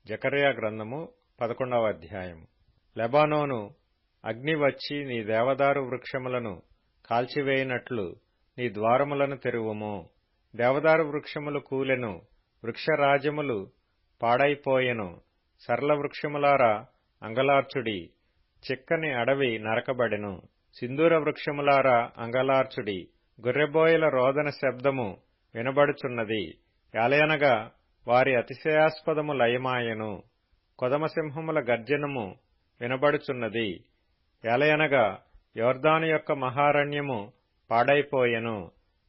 జకర్యా గ్రంథము 11వ అధ్యాయము. లెబానోను అగ్ని వచ్చి నీ దేవదారు వృక్షములను కాల్చివేయునట్లు నీ ద్వారములను తెరువుము. దేవదారు వృక్షములు కూలెను, వృక్షరాజములు పాడైపోయెను. సరళ వృక్షములారా అంగలార్చుడి, చిక్కని అడవి నరకబడెను. సింధూర వృక్షములారా అంగలార్చుడి, గొర్రెబోయల రోదన శబ్దము వినబడుచున్నది. యాలయనగా వారి అతిశయాస్పదము లయమాయెను, కొదమసింహముల గర్జనము వినబడుచున్నది. యాలయనగా యొర్దాను యొక్క మహారణ్యము పాడైపోయెను.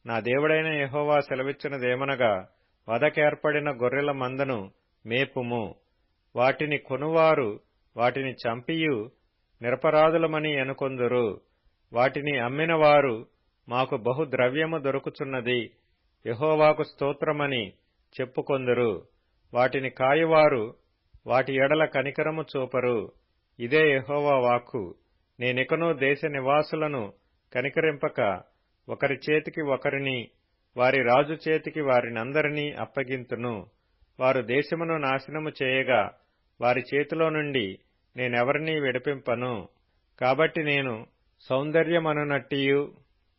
నా దేవుడైన యెహోవా సెలవిచ్చినదేమనగా, వధకేర్పడిన గొర్రెల మందను మేపుము. వాటిని కొనువారు వాటిని చంపియు నిరపరాధులమని అనుకొందురు. వాటిని అమ్మినవారు మాకు బహుద్రవ్యము దొరుకుచున్నది, యెహోవాకు స్తోత్రమని చెప్పుకొందురు. వాటిని కాయువారు వాటి ఎడల కనికరము చూపరు. ఇదే యెహోవా వాక్కు. నేనికను దేశ నివాసులను కనికరింపక ఒకరి చేతికి ఒకరిని, వారి రాజు చేతికి వారినందరినీ అప్పగింతును. వారు దేశమును నాశనము చేయగా వారి చేతిలో నుండి నేనెవరినీ విడిపింపను. కాబట్టి నేను సౌందర్యమనునట్టియు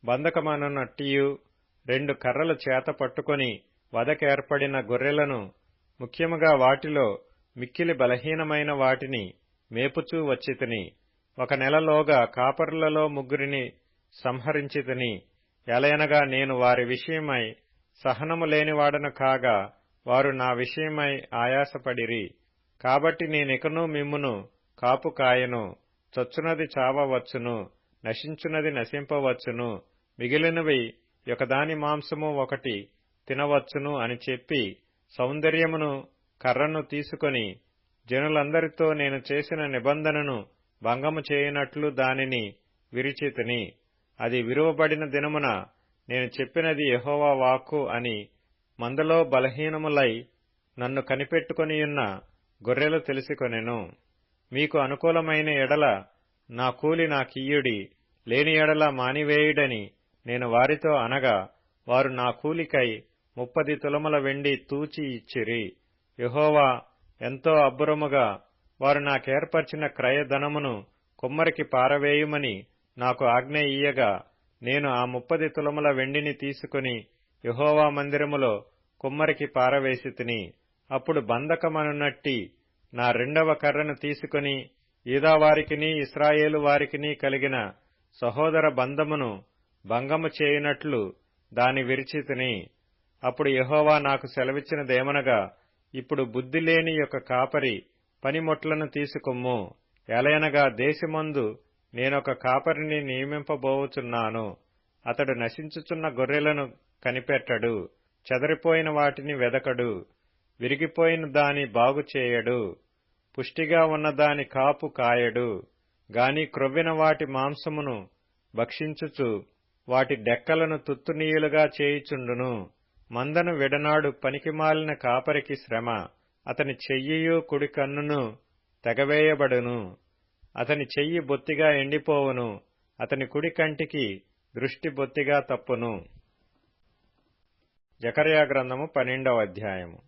బంధకమనునట్టియు 2 కర్రలు చేత పట్టుకొని వధకేర్పడిన గొర్రెలను, ముఖ్యముగా వాటిలో మిక్కిలి బలహీనమైన వాటిని మేపుచూ వచ్చితిని. 1 నెలలోగా కాపరులలో 3 సంహరించితిని. ఎలయనగా నేను వారి విషయమై సహనము లేనివాడను కాగా వారు నా విషయమై ఆయాసపడిరి. కాబట్టి నేనికను మిమ్మును కాపు కాయను. చచ్చునది చావవచ్చును, నశించునది నశింపవచ్చును, మిగిలినవి ఒకదాని మాంసము ఒకటి తినవచ్చును అని చెప్పి సౌందర్యమును కర్రను తీసుకొని జనులందరితో నేను చేసిన నిబంధనను భంగము చేయునట్లు దానిని విరిచితిని. అది విరువబడిన దినమున నేను చెప్పినది యెహోవా వాక్కు అని మందలో బలహీనములై నన్ను కనిపెట్టుకొనియున్న గొర్రెలు తెలిసికొనెను. మీకు అనుకూలమైన ఎడల నా కూలి నాకియ్యుడి, లేని ఎడల మానివేయుడని నేను వారితో అనగా వారు నా కూలికై 30 తులముల వెండి తూచి ఇచ్చిరి. యెహోవా ఎంతో అబ్బురముగా వారు నాకేర్పరిచిన క్రయధనమును కుమ్మరికి పారవేయుమని నాకు ఆజ్ఞ ఇయ్యగా, నేను ఆ 30 తులముల వెండిని తీసుకుని యెహోవా మందిరములో కుమ్మరికి పారవేసితిని. అప్పుడు బంధకమనునట్టి నా 2వ కర్రను తీసుకుని యూదావారికిని ఇశ్రాయేలు వారికిని కలిగిన సహోదర బంధమును భంగము చేయునట్లు దాని విరిచితిని. అప్పుడు యెహోవా నాకు సెలవిచ్చినదేమనగా, ఇప్పుడు బుద్ధిలేని యొక్క కాపరి పనిముట్లను తీసుకొమ్ము. ఎలయనగా దేశమందు నేనొక కాపరిని నియమింపబోవుచున్నాను. అతడు నశించుచున్న గొర్రెలను కనిపెట్టడు, చెదరిపోయిన వాటిని వెదకడు, విరిగిపోయిన దాని బాగుచేయడు, పుష్టిగా ఉన్నదాని కాపు కాయడు, గాని క్రొవ్విన వాటి మాంసమును భక్షించుచు వాటి డెక్కలను తుత్తునీయులుగా చేయుచుండును. మందను విడనాడు పనికిమాలిన కాపరికి శ్రమ. అతని చెయ్యియు కుడి కన్నును తెగవేయబడును. అతని చెయ్యి బొత్తిగా ఎండిపోవును. అతని కుడి కంటికి దృష్టి బొత్తిగా తప్పును. జకర్యా గ్రంథము 12వ అధ్యాయము.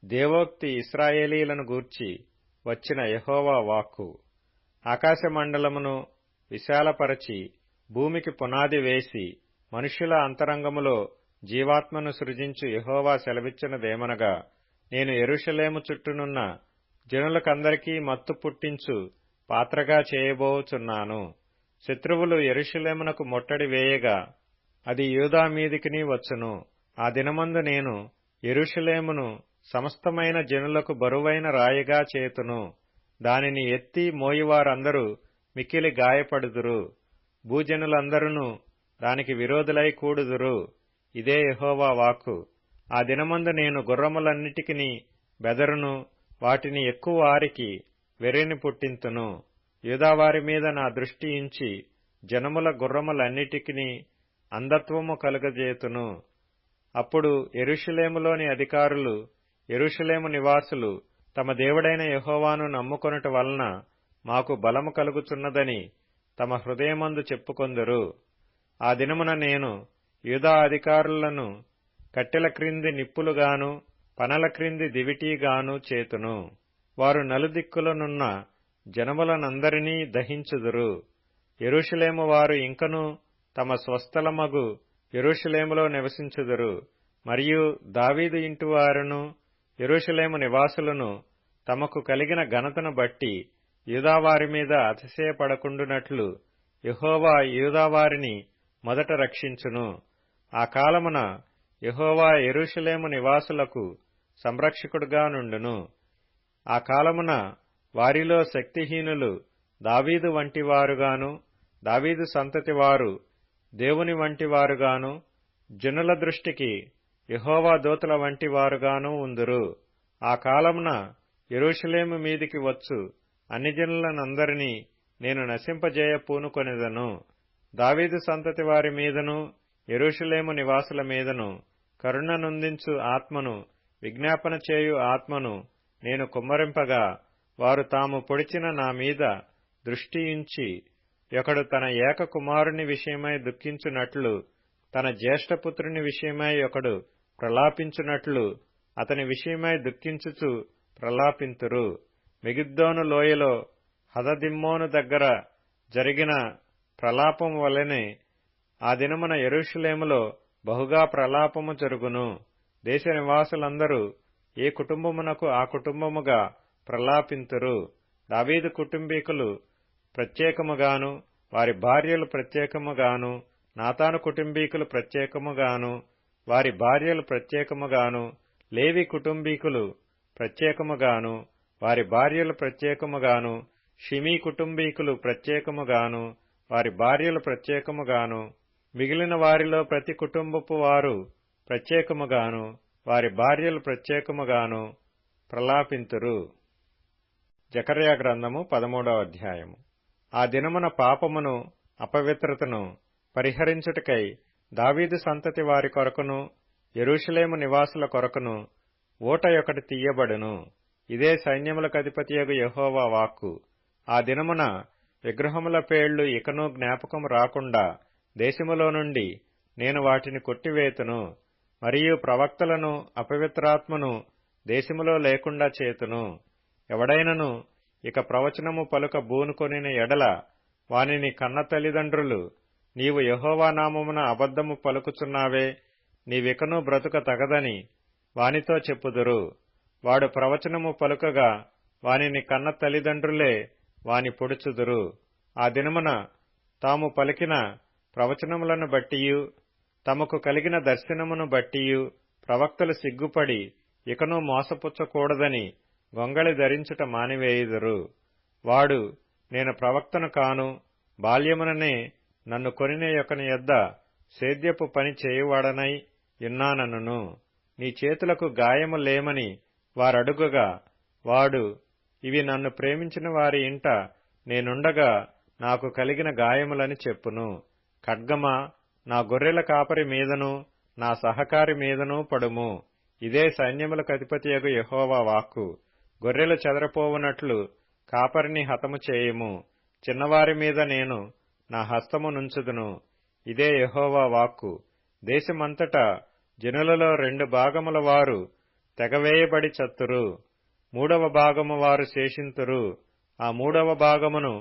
దేవోక్తి ఇశ్రాయేలీలను గూర్చి వచ్చిన యెహోవా వాక్కు. ఆకాశమండలమును విశాలపరచి భూమికి పునాది వేసి మనుష్యుల అంతరంగములో జీవాత్మను సృజించు యెహోవా సెలవిచ్చినదేమనగా, నేను యెరూషలేము చుట్టూనున్న జనులకందరికీ మత్తు పుట్టించు పాత్రగా చేయబోచున్నాను. శత్రువులు యెరూషలేమునకు ముట్టడి వేయగా అది యూదా మీదికిని వచ్చును. ఆ దినమందు నేను యెరూషలేమును సమస్తమైన జనులకు బరువైన రాయిగా చేతును. దానిని ఎత్తి మోయివారందరూ మిక్కిలి గాయపడుదురు. భూజనులందరూ దానికి విరోధులై కూడుదురు. ఇదే యెహోవా వాక్కు. ఆ దినమందు నేను గుర్రములన్నిటికిని బెదరును, వాటిని ఎక్కువారికి వెర్రిని పుట్టింతును. యూదావారి మీద నా దృష్టి ఉంచి జనముల గుర్రములన్నిటికిని అంధత్వము కలుగజేతును. అప్పుడు యెరూషలేములోని అధికారులు, యెరూషలేము నివాసులు తమ దేవుడైన యెహోవాను నమ్ముకొనుట వలన మాకు బలము కలుగుచున్నదని తమ హృదయమందు చెప్పుకొందురు. ఆ దినమున నేను యూదా అధికారులను కట్టెల క్రింది నిప్పులుగాను పనల క్రింది దివిటీగాను చేతును. వారు నలుదిక్కులనున్న జనములనందరినీ దహించుదురు. యెరూషలేము వారు ఇంకను తమ స్వస్థలమగు యెరూషలేములో నివసించుదురు. మరియు దావీదు ఇంటివారును యెరూషలేము నివాసులను తమకు కలిగిన ఘనతను బట్టి యూదావారి మీద అతిశయపడకుండునట్లు యెహోవా యూదావారిని మొదట రక్షించును. ఆ కాలమున యెహోవా యెరూషలేము నివాసులకు సంరక్షకుడుగా నుండును. ఆ కాలమున వారిలో శక్తిహీనులు దావీదు వంటివారుగాను, దావీదు సంతతివారు దేవుని వంటివారుగాను, జనుల దృష్టికి యెహోవా దూతల వంటివారుగాను ఉందురు. ఆ కాలమున యెరూషలేము మీదికి వచ్చు అన్ని జనులనందరినీ నేను నశింపజేయ పూనుకొనెదను. దావీదు సంతతి వారి మీదను యెరూషలేము నివాసుల మీదను కరుణనొందించు ఆత్మను, విజ్ఞాపన చేయు ఆత్మను నేను కుమ్మరింపగా వారు తాము పొడిచిన నా మీద దృష్టియుంచి ఒకడు తన ఏక కుమారుని విషయమై దుఃఖించునట్లు, తన జ్యేష్ఠపుత్రుని విషయమై ఒకడు ప్రలాపించునట్లు అతని విషయమై దుఃఖించుచు ప్రలాపింతురు. మెగిద్దోను లోయలో హదదిమ్మోను దగ్గర జరిగిన ప్రలాపము వలెనే ఆ దినమున యెరూషలేములో బహుగా ప్రలాపము జరుగును. దేశ నివాసులందరూ ఏ కుటుంబమునకు ఆ కుటుంబముగా ప్రలాపింతురు. దావీదు కుటుంబీకులు ప్రత్యేకముగాను, వారి భార్యలు ప్రత్యేకముగాను, నాతాను కుటుంబీకులు ప్రత్యేకముగాను, వారి భార్యలు ప్రత్యేకముగాను, లేవి కుటుంబీకులు ప్రత్యేకముగాను, వారి భార్యలు ప్రత్యేకముగాను, షిమీ కుటుంబీకులు ప్రత్యేకముగాను, వారి భార్యలు ప్రత్యేకముగాను, మిగిలిన వారిలో ప్రతి కుటుంబపు వారు ప్రత్యేకముగాను, వారి భార్యలు ప్రత్యేకముగాను ప్రలాపింతురు. జకర్యా గ్రంథము 13వ అధ్యాయము. ఆ దినమున పాపమును అపవిత్రతను పరిహరించుటకై దావీదు సంతతి వారి కొరకును యెరూషలేము నివాసుల కొరకును ఊట ఒకటి తీయబడును. ఇదే సైన్యములకధిపతియగు యెహోవా వాక్కు. ఆ దినమున విగ్రహముల పేళ్లు ఇకను జ్ఞాపకము రాకుండా దేశములో నుండి నేను వాటిని కొట్టివేతును. మరియు ప్రవక్తలను అపవిత్రాత్మను దేశములో లేకుండా చేతును. ఎవడైనను ఇక ప్రవచనము పలుక బూనుకొనిన ఎడల వానిని కన్న తల్లిదండ్రులు, నీవు యెహోవా నామమున అబద్ధము పలుకుచున్నావే, నీవికను బ్రతుక తగదని వానితో చెప్పుదురు. వాడు ప్రవచనము పలుకగా వానిని కన్న తల్లిదండ్రులే వాని పొడుచుదురు. ఆ దినమున తాము పలికిన ప్రవచనములను బట్టియు తమకు కలిగిన దర్శనమును బట్టియు ప్రవక్తలు సిగ్గుపడి ఇకను మోసపుచ్చకూడదని గొంగళి ధరించుట మానివేయుదురు. వాడు, నేను ప్రవక్తను కాను, బాల్యముననే నన్ను కొనిన యొక్కని యొద్ద సేద్యపు పని చేయువాడనై యున్నానను. నీ చేతులకు గాయము లేమని వారడుగగా వాడు, ఇవి నన్ను ప్రేమించిన వారి ఇంట నేనుండగా నాకు కలిగిన గాయములని చెప్పును. ఖడ్గమా, నా గొర్రెల కాపరి మీదను నా సహకారి మీదను పడుము. ఇదే సైన్యములకు అధిపతియగు యెహోవా వాక్కు. గొర్రెలు చెదరపోవునట్లు కాపరిని హతము చేయుము. చిన్నవారి మీద నేను నా హస్తము నుంచుదును. ఇదే యెహోవా వాక్కు. దేశమంతటా జనులలో 2 భాగముల వారు తెగవేయబడి చత్తురు. 3వ భాగము వారు శేషింతురు. ఆ 3వ భాగమును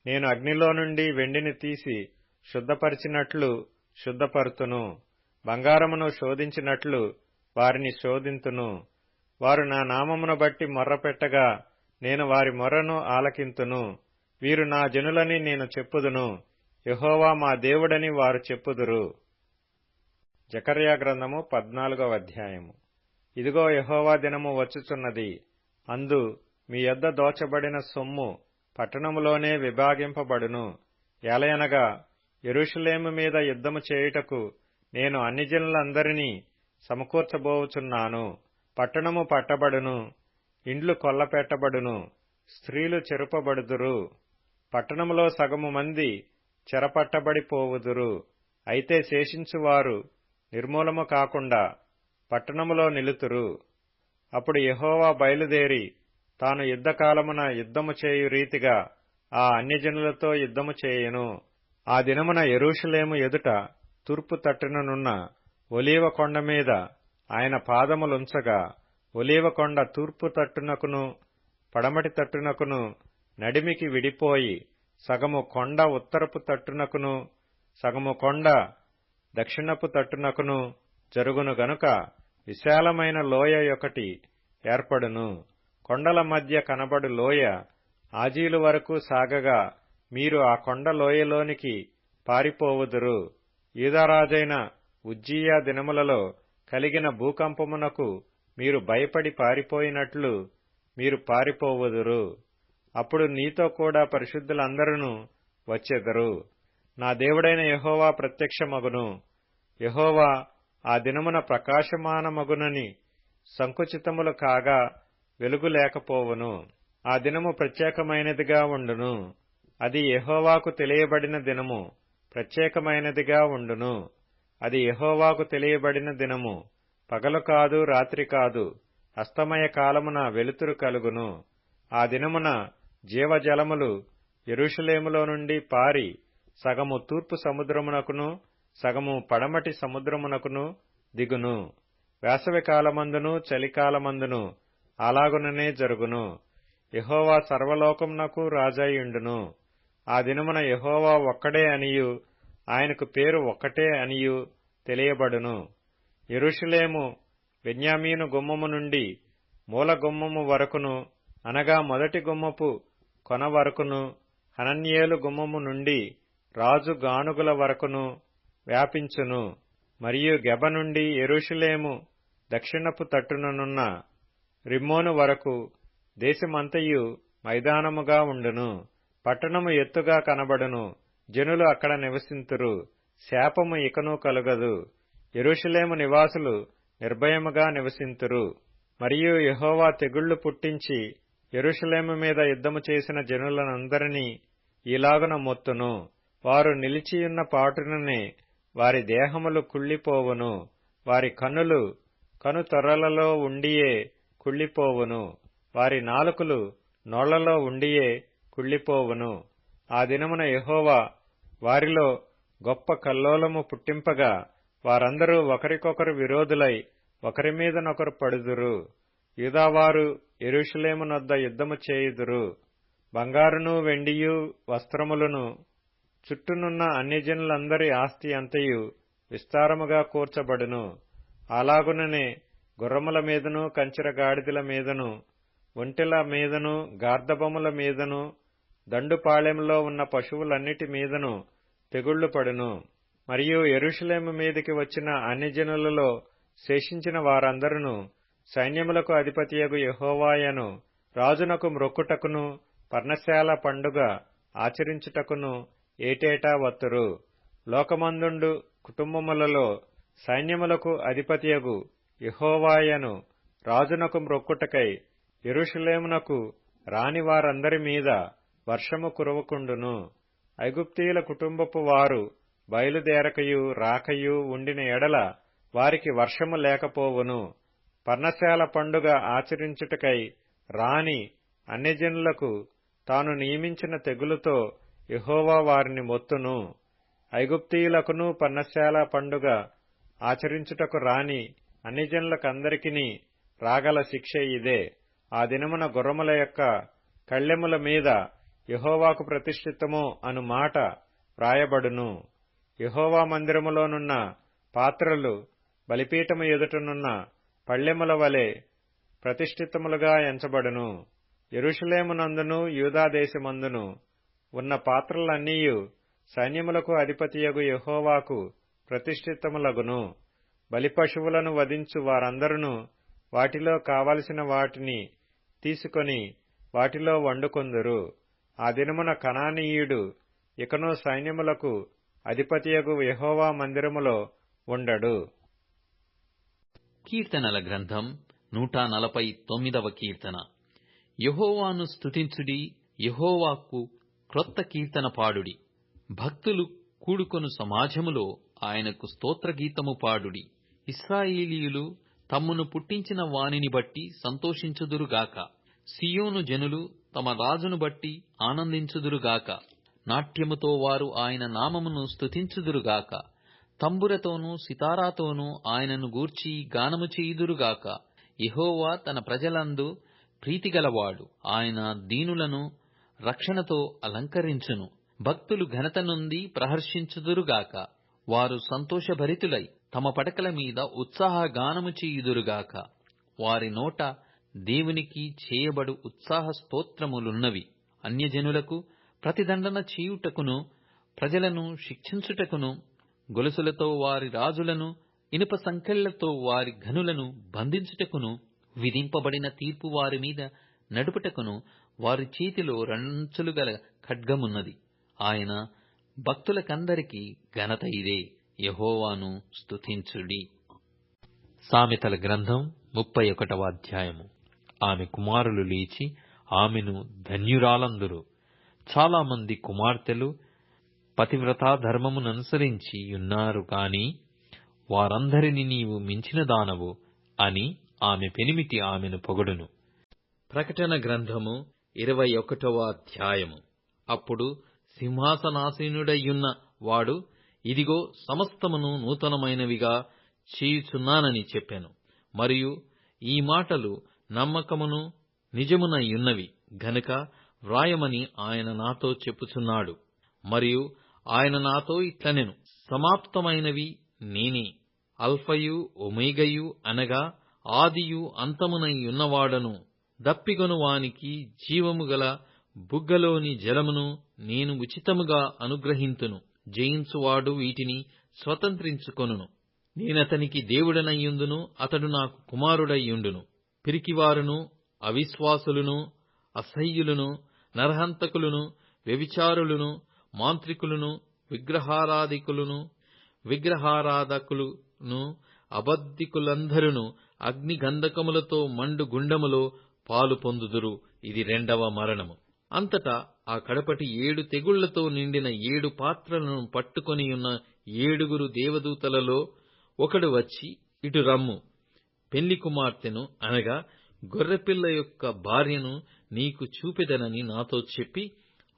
నేను అగ్నిలో నుండి వెండిని తీసి శుద్ధపరిచినట్లు శుద్ధపరుతును. బంగారమును శోధించినట్లు వారిని శోధింతును. వారు నా నామమును బట్టి మొర్రపెట్టగా నేను వారి మొర్రను ఆలకింతును. వీరు నా జనులని నేను చెప్పుదును, యెహోవా మా దేవుడని వారు చెప్పుదురు. జకర్యా గ్రంథము 14వ అధ్యాయము. ఇదిగో యెహోవా దినము వచ్చుచున్నది. అందు మీ యొద్ద దోచబడిన సొమ్ము పట్టణములోనే విభాగింపబడును. ఏలయనగా యెరూషలేము మీద యుద్ధము చేయుటకు నేను అన్ని జనులందరినీ సమకూర్చబోవుచున్నాను. పట్టణము పట్టబడును, ఇండ్లు కొల్లపెట్టబడును, స్త్రీలు చెరుపబడుదురు. పట్టణములో సగము మంది చెరపట్టబడిపోవుదురు. అయితే శేషించువారు నిర్మూలము కాకుండా పట్టణములో నిలుతురు. అప్పుడు యెహోవా బయలుదేరి తాను యుద్ధకాలమున యుద్ధము చేయు రీతిగా ఆ అన్యజనులతో యుద్ధము చేయును. ఆ దినమున యెరూషలేము ఎదుట తూర్పు తట్టుననున్న ఒలీవ కొండ మీద ఆయన పాదములుంచగా, ఒలీవ కొండ తూర్పు తట్టునకును పడమటి తట్టునకును నడిమికి విడిపోయి సగము కొండ ఉత్తరపు తట్టునకును సగము కొండ దక్షిణపు తట్టునకును జరుగును గనుక విశాలమైన లోయ ఒకటి ఏర్పడును. కొండల మధ్య కనబడు లోయ ఆజీలు వరకు సాగగా మీరు ఆ కొండ లోయలోనికి పారిపోవుదురు. యూదారాజైన ఉజ్జియా దినములలో కలిగిన భూకంపమునకు మీరు భయపడి పారిపోయినట్లు మీరు పారిపోవుదురు. అప్పుడు నీతో కూడా పరిశుద్ధులందరూ వచ్చెదరు. నా దేవుడైన యెహోవా ప్రత్యక్షమగును. యెహోవా ఆ దినమున ప్రకాశమానమగునని సంకుచితములు కాగా వెలుగు లేకపోవును. ఆ దినము ప్రత్యేకమైనదిగా ఉండును. అది యెహోవాకు తెలియబడిన దినము ప్రత్యేకమైనదిగా ఉండును. అది యెహోవాకు తెలియబడిన దినము. పగలు కాదు, రాత్రి కాదు, అస్తమయ కాలమున వెలుతురు కలుగును. ఆ దినమున జీవజలములు యెరూషలేములో నుండి పారి సగము తూర్పు సముద్రమునకును సగము పడమటి సముద్రమునకును దిగును. వేసవి కాలమందును చలికాలమందును అలాగుననే జరుగును. యెహోవా సర్వలోకమునకు రాజాయుండును. ఆ దినమున యెహోవా ఒక్కడే అనియు ఆయనకు పేరు ఒక్కటే అనియు తెలియబడును. యెరూషలేము బెన్యామీను గుమ్మము నుండి మూల గుమ్మము వరకును, అనగా మొదటి గుమ్మపు కొన వరకును, హనన్యేలు గుమ్మము నుండి రాజు గానుగుల వరకును వ్యాపించును. మరియు గెబ నుండి యెరూషలేము దక్షిణపు తట్టుననున్న రిమ్మోను వరకు దేశమంతయు మైదానముగా ఉండును. పట్టణము ఎత్తుగా కనబడును. జనులు అక్కడ నివసింతురు. శాపము ఇకను కలుగదు. యెరూషలేము నివాసులు నిర్భయముగా నివసింతురు. మరియు యెహోవా తెగుళ్లు పుట్టించి యెరూషలేము మీద యుద్ధము చేసిన జనులనందరినీ ఈలాగున మొత్తును. వారు నిలిచియున్న పాటుననే వారి దేహములు కుళ్ళిపోవును. వారి కన్నులు కనుతొరలలో ఉండియే కుళ్ళిపోవును. వారి నాలుకలు నోళ్లలో ఉండియే కుళ్ళిపోవును. ఆ దినమున యెహోవా వారిలో గొప్ప కల్లోలము పుట్టింపగా వారందరూ ఒకరికొకరు విరోధులై ఒకరి మీదనొకరు పడుదురు. యూదావారు యెరూషలేమునొద్ద యుద్ధము చేయుదురు. బంగారును వెండియు వస్త్రములను చుట్టూనున్న అన్యజనులందరి ఆస్తి అంతయు విస్తారముగా కూర్చబడును. అలాగుననే గుర్రముల మీదను కంచెర గాడిదల మీదను ఒంటెల మీదను గార్ధబముల మీదను దండుపాళెంలో ఉన్న పశువులన్నిటి మీదను తెగుళ్లు పడును. మరియు యెరూషలేము మీదికి వచ్చిన అన్యజనులలో శేషించిన వారందరూ సైన్యములకు అధిపతియగు యెహోవాయను రాజునకు మ్రొక్కుటకును పర్ణశాల పండుగ ఆచరించుటకును ఏటేటా వత్తురు. లోకమందుండు కుటుంబములలో సైన్యములకు అధిపతియగు యెహోవాయను రాజునకు మ్రొక్కుటకై యెరూషలేమునకు రాని వారందరి మీద వర్షము కురవకుండును. ఐగుప్తీయుల కుటుంబపు వారు బయలుదేరకయు రాకయు ఉండిన ఎడల వారికి వర్షము లేకపోవును. పర్ణశాల పండుగ ఆచరించుటకై రాని అన్యజనులకు తాను నియమించిన తెగులుతో యెహోవా వారిని మొత్తును. ఐగుప్తీయులకును పర్ణశాల పండుగ ఆచరించుటకు రాని అన్యజనులకందరికిని రాగల శిక్ష ఇదే. ఆ దినమున గుర్రముల యొక్క కళ్ళెముల మీద యెహోవాకు ప్రతిష్ఠితము అను మాట వ్రాయబడును. యెహోవా మందిరములోనున్న పాత్రలు బలిపీఠము ఎదుటనున్న పళ్ళెముల వలె ప్రతిష్ఠితములుగా ఎంచబడును. యెరూషలేమునందును యూదాదేశమందును ఉన్న పాత్రలన్నీయు సైన్యములకు అధిపతియగు యెహోవాకు ప్రతిష్ఠితములగును. బలిపశువులను వధించు వారందరూ వాటిలో కావలసిన వాటిని తీసుకొని వాటిలో వండుకొందురు. ఆ దినమున కనానీయుడు ఇకను సైన్యములకు అధిపతియగు యెహోవా మందిరములో ఉండడు. కీర్తనల గ్రంథం 149వ కీర్తన. యెహోవాను స్తుతించుడి, యెహోవాకు క్రొత్త కీర్తన పాడుడి. భక్తులు కూడుకొను సమాజములో ఆయనకు స్తోత్రగీతము పాడుడి. ఇశ్రాయేలీయులు తమ్మును పుట్టించిన వానిని బట్టి సంతోషించుదురుగాక. సియోను జనులు తమ రాజును బట్టి ఆనందించుదురుగాక. నాట్యముతో వారు ఆయన నామమును స్తుతించుదురుగాక. తంబురతోనూ సితారాతోనూ ఆయనను గూర్చి గానము చేయుదురుగాక. యెహోవా తన ప్రజలందు ప్రీతిగలవాడు. ఆయన దీనులను రక్షణతో అలంకరించును. భక్తులు ఘనత నొంది ప్రహర్షించుదురుగాక. వారు సంతోషభరితులై తమ పడకల మీద ఉత్సాహగానము చేయుదురుగాక. వారి నోట దేవునికి చేయబడు ఉత్సాహ స్తోత్రములున్నవి. అన్యజనులకు ప్రతిదండన చేయుటకును, ప్రజలను శిక్షించుటకును, గొలుసులతో వారి రాజులను, ఇనుప సంకెళ్లతో వారి ఘనులను బంధించుటకును, విధింపబడిన తీర్పు వారి మీద నడుపుటకును వారి చేతిలో రంచులు గల ఖడ్గమున్నది. ఆయన భక్తులకందరికీ ఘనత ఇదే. యెహోవాను స్తుతించుడి. సామెతల గ్రంథం 31వ అధ్యాయము. ఆమె కుమారులు లేచి ఆమెను ధన్యురాలందురు. చాలా మంది కుమార్తెలు పతివ్రతా ధర్మముననుసరించి యున్నారు కాని వారందరిని నీవు మించిన దానవు అని ఆమె పెనిమిటి ఆమెను పొగడును. ప్రకటన గ్రంథము 21వ అధ్యాయము. అప్పుడు సింహాసనాసీనుడయ్యున్న వాడు, ఇదిగో సమస్తమును నూతనమైనవిగా చేయుచున్నానని చెప్పెను. మరియు ఈ మాటలు నమ్మకమును నిజమునయ్యున్నవి గనుక వ్రాయమని ఆయన నాతో చెప్పుచున్నాడు. మరియు ఆయన నాతో ఇట్లనెను, సమాప్తమైనవి నేనే, అల్ఫయు ఒమేగయు అనగా ఆదియు అంతమునయ్యున్నవాడను. దప్పిగొను వానికి జీవము గల బుగ్గలోని జలమును నేను ఉచితముగా అనుగ్రహింతును. జయించువాడు వీటిని స్వతంత్రించుకొనును. నేనతనికి దేవుడనయ్యుందును, అతడు నాకు కుమారుడయ్యుండును. పిరికివారును, అవిశ్వాసులను, అసహ్యులను, నరహంతకులను, వ్యభిచారులను, మాంత్రికులను, విగ్రహారాధకులను, అబద్ధికులందరూ అగ్నిగంధకములతో మండు గుండములో పాలు పొందుదురు. ఇది 2వ మరణము. అంతటా ఆ కడపటి 7 తెగుళ్లతో నిండిన 7 పాత్రలను పట్టుకొనియున్న 7 దేవదూతలలో ఒకడు వచ్చి, ఇటు రమ్ము, పెళ్లి కుమార్తెను అనగా గొర్రెపిల్ల యొక్క భార్యను నీకు చూపెదనని నాతో చెప్పి,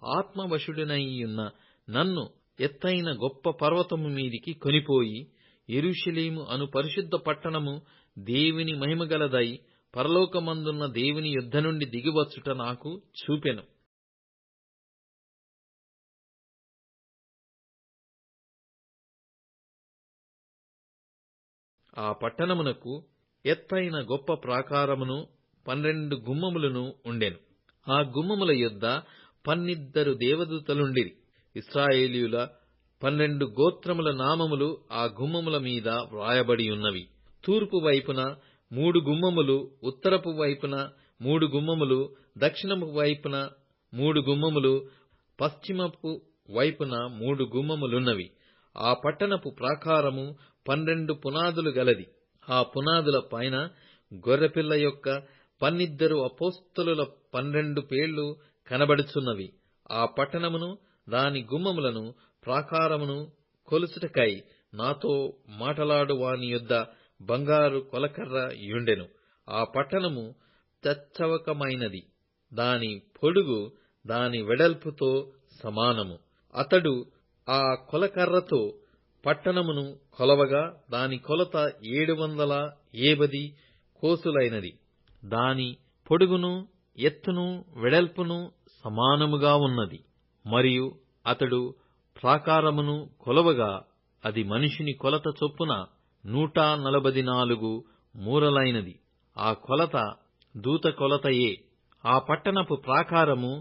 ఆత్మవశుడనైయున్న నన్ను ఎత్తైన గొప్ప పర్వతము మీదికి కొనిపోయి, యెరూషలేము అను పరిశుద్ధ పట్టణము దేవుని మహిమగలదై పరలోకమందున్న దేవుని యొద్ద నుండి దిగివచ్చుట నాకు చూపెను. ఆ పట్టణమునకు ఎత్తైన గొప్ప ప్రాకారమును 12 గుమ్మములను ఉండెను. ఆ గుమ్మముల యొద్ద 12 దేవదూతలుండిరి. ఇశ్రాయేలీయుల 12 గోత్రముల నామములు ఆ గుమ్మముల మీద వ్రాయబడి ఉన్నవి. తూర్పు వైపున 3 గుమ్మములు, ఉత్తరపు వైపున 3 గుమ్మములు, దక్షిణపు వైపున 3 గుమ్మములు, పశ్చిమపు వైపున 3 గుమ్మములున్నవి. ఆ పట్టణపు ప్రాకారము 12 పునాదులు గలది. ఆ పునాదుల పైన గొర్రెపిల్ల యొక్క 12 అపోస్తలుల 12 పేర్లు కనబడుచున్నవి. ఆ పట్టణమును, దాని గుమ్మములను, ప్రాకారమును కొలుచుటకై నాతో మాటలాడు వాని యొద్ద బంగారు కొలకర్ర యుండెను. ఆ పట్టణము చచ్చవకమైనది. దాని పొడుగు దాని వెడల్పుతో సమానము. అతడు ఆ కొలకర్రతో పట్టణమును కొలవగా దాని కొలత 780 కోసులైనది. దాని పొడుగును, ఎత్తును, వెడల్పును సమానముగా ఉన్నది. మరియు అతడు ప్రాకారమును కొలవగా అది మనుషుని కొలత చొప్పున 144 మూరలైనది. ఆ కొలత దూత కొలతయే. ఆ పట్టణపు ప్రాకారము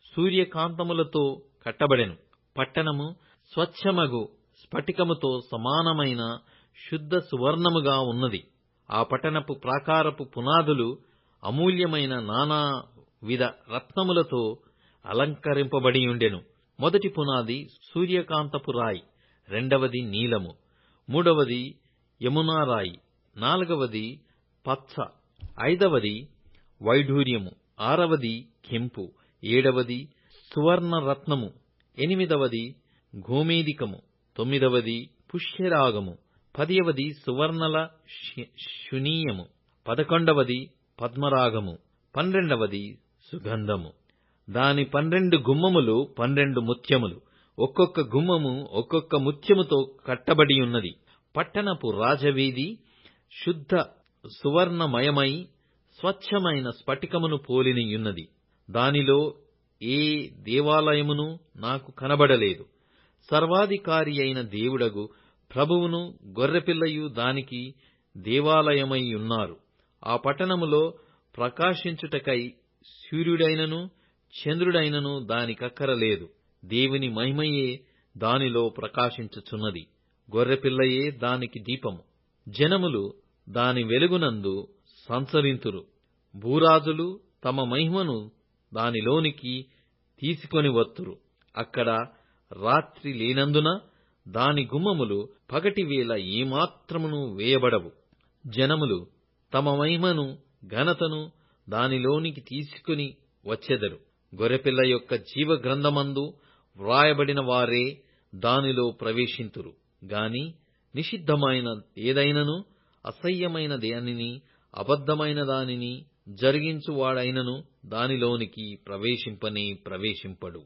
సూర్యకాంతములతో కట్టబడెను. పట్టణము స్వచ్ఛమగు స్ఫటికముతో సమానమైన శుద్ధ సువర్ణముగా ఉన్నది. ఆ పట్టణపు ప్రాకారపు పునాదులు అమూల్యమైన నానా విధ రత్నములతో అలంకరింపబడియుండెను. మొదటి పునాది సూర్యకాంతపు రాయి, 2వది నీలము, 3వది యమునా రాయి, 4వది పచ్చ, 5వది వైఢూర్యము, 6వది కెంపు, 7వది సువర్ణ రత్నము, 8వది గోమేదికము, 9వది పుష్యరాగము, 10వది సువర్ణల శునీయము, 11వది పద్మరాగము, 12వది సుగంధము. దాని 12 గుమ్మములు 12 ముత్యములు, ఒక్కొక్క గుమ్మము ఒక్కొక్క ముత్యముతో కట్టబడి ఉన్నది. పట్టణపు రాజవీధి శుద్ధ సువర్ణమయమై స్వచ్ఛమైన స్ఫటికమును పోలినియున్నది. దానిలో ఏ దేవాలయమును నాకు కనబడలేదు. సర్వాధికారి అయిన దేవుడగు ప్రభువును గొర్రెపిల్లయు దానికి దేవాలయమై ఉన్నారు. ఆ పట్టణములో ప్రకాశించుటకై సూర్యుడైనను చంద్రుడైనను దానికక్కరలేదు. దేవుని మహిమయే దానిలో ప్రకాశించుచున్నది. గొర్రెపిల్లయే దానికి దీపము. జనములు దాని వెలుగునందు సంచరింతురు. భూరాజులు తమ మహిమను దానిలోనికి తీసుకొని వత్తురు. అక్కడ రాత్రి లేనందున దాని గుమ్మములు పగటివేళ ఏమాత్రమును వేయబడవు. జనములు తమ మహిమను ఘనతను దానిలోనికి తీసుకుని వచ్చెదరు. గొర్రెపిల్ల యొక్క జీవగ్రంథమందు వ్రాయబడిన వారే దానిలో ప్రవేశింతురు గాని నిషిద్ధమైన ఏదైనను అసహ్యమైన దానిని అబద్ధమైన దానిని జరిగించువాడైనను దానిలోనికి ప్రవేశింపనే ప్రవేశింపడు.